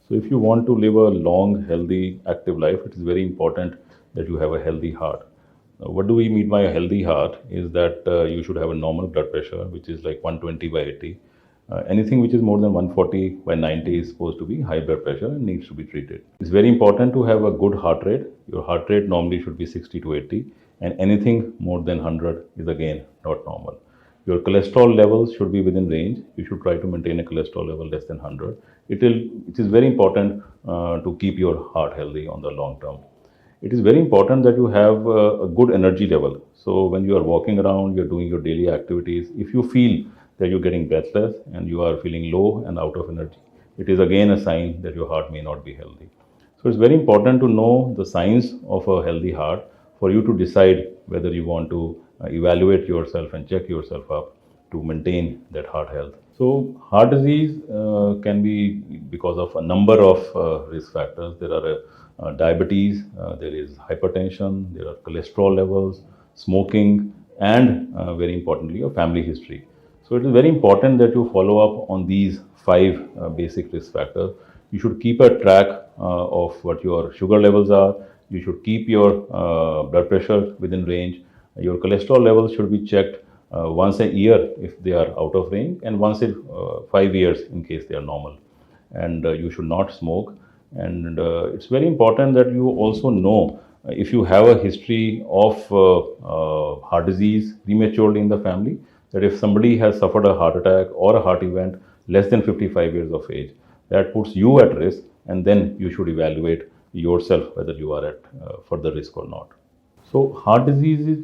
So if you want to live a long, healthy, active life, it is very important that you have a healthy heart. What do we mean by a healthy heart is that you should have a normal blood pressure, which is like 120 by 80. Anything which is more than 140 by 90 is supposed to be high blood pressure and needs to be treated. It's very important to have a good heart rate. Your heart rate normally should be 60 to 80, and anything more than 100 is again not normal. Your cholesterol levels should be within range. You should try to maintain a cholesterol level less than 100. It is very important to keep your heart healthy on the long term. It is very important that you have a good energy level. So when you are walking around, you're doing your daily activities, if you feel that you're getting breathless and you are feeling low and out of energy, it is again a sign that your heart may not be healthy. So it's very important to know the signs of a healthy heart for you to decide whether you want to evaluate yourself and check yourself up to maintain that heart health. So heart disease can be because of a number of risk factors. There are diabetes, there is hypertension, there are cholesterol levels, smoking, and very importantly, a family history. So it is very important that you follow up on these five basic risk factors. You should keep a track of what your sugar levels are. You should keep your blood pressure within range. Your cholesterol levels should be checked once a year if they are out of range, and once in 5 years in case they are normal. And you should not smoke. And it's very important that you also know if you have a history of heart disease prematurely in the family, that if somebody has suffered a heart attack or a heart event less than 55 years of age, that puts you at risk, and then you should evaluate yourself whether you are at further risk or not. So, heart disease is,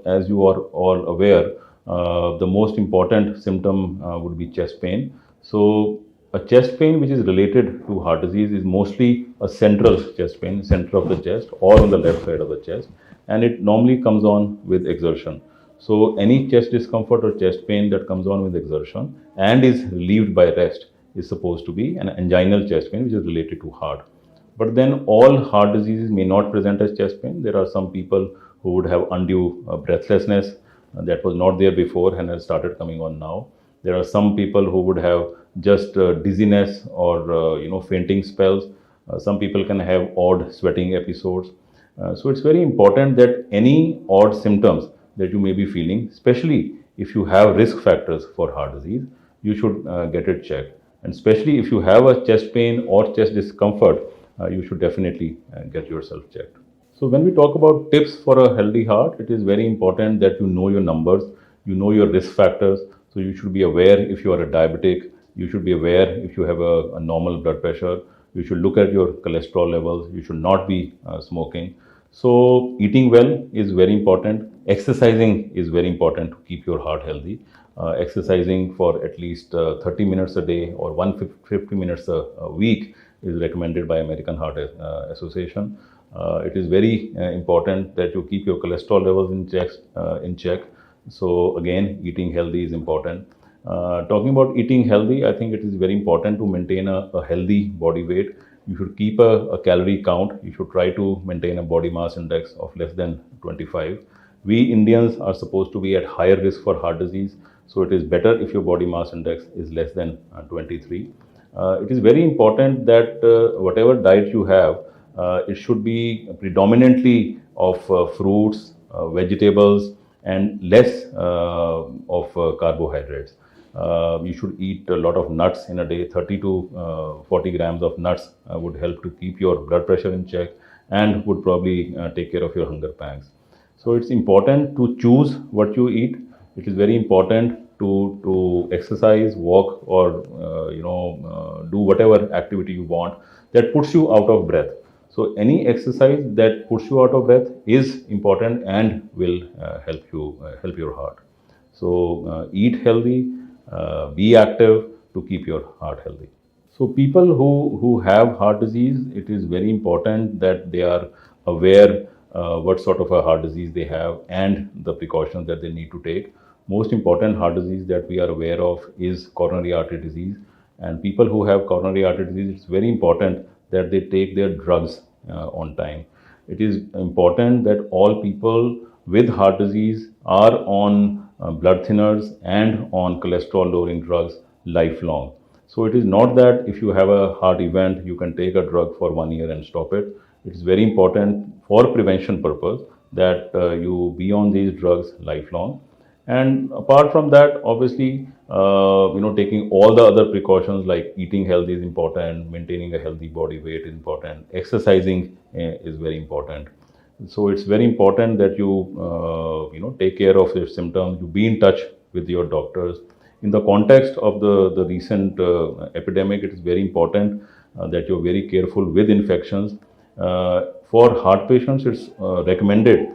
as you are all aware, the most important symptom would be chest pain. So, a chest pain which is related to heart disease is mostly a central chest pain, center of the chest or on the left side of the chest, and it normally comes on with exertion. So, any chest discomfort or chest pain that comes on with exertion and is relieved by rest is supposed to be an anginal chest pain which is related to heart. But then all heart diseases may not present as chest pain. There are some people who would have undue breathlessness that was not there before and has started coming on now. There are some people who would have just dizziness or fainting spells. Some people can have odd sweating episodes. So it's very important that any odd symptoms that you may be feeling, especially if you have risk factors for heart disease, you should get it checked. And especially if you have a chest pain or chest discomfort, you should definitely get yourself checked. So when we talk about tips for a healthy heart, it is very important that you know your numbers, you know your risk factors. So you should be aware if you are a diabetic, you should be aware if you have a normal blood pressure, you should look at your cholesterol levels, you should not be smoking. So eating well is very important. Exercising is very important to keep your heart healthy. Exercising for at least 30 minutes a day or 150 minutes a week is recommended by American Heart Association. It is very important that you keep your cholesterol levels in check. So again, eating healthy is important. Talking about eating healthy, I think it is very important to maintain a healthy body weight. You should keep a calorie count. You should try to maintain a body mass index of less than 25. We Indians are supposed to be at higher risk for heart disease, so it is better if your body mass index is less than 23. It is very important that whatever diet you have, it should be predominantly of fruits, vegetables, and less of carbohydrates. You should eat a lot of nuts in a day. 30 to 40 grams of nuts would help to keep your blood pressure in check and would probably take care of your hunger pangs. So it's important to choose what you eat. It is very important to exercise, walk, or do whatever activity you want that puts you out of breath. So any exercise that puts you out of breath is important and will help your heart. So eat healthy, be active to keep your heart healthy. So people who have heart disease, it is very important that they are aware what sort of a heart disease they have and the precautions that they need to take. Most important heart disease that we are aware of is coronary artery disease. And people who have coronary artery disease, it's very important that they take their drugs on time. It is important that all people with heart disease are on blood thinners and on cholesterol lowering drugs lifelong. So it is not that if you have a heart event, you can take a drug for 1 year and stop it. It is very important for prevention purpose that you be on these drugs lifelong. And apart from that, obviously, taking all the other precautions like eating healthy is important, maintaining a healthy body weight is important, exercising is very important. So it's very important that you take care of your symptoms. You be in touch with your doctors. In the context of the recent epidemic, it is very important that you're very careful with infections. For heart patients, it's recommended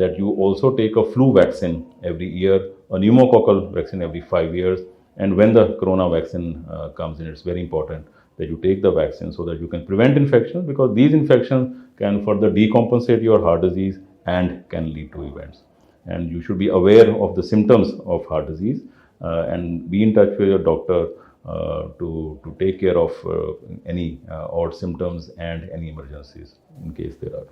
that you also take a flu vaccine every year, a pneumococcal vaccine every 5 years, and when the corona vaccine comes in, it's very important that you take the vaccine so that you can prevent infections, because these infections can further decompensate your heart disease and can lead to events. And you should be aware of the symptoms of heart disease and be in touch with your doctor to take care of any odd symptoms and any emergencies in case there are.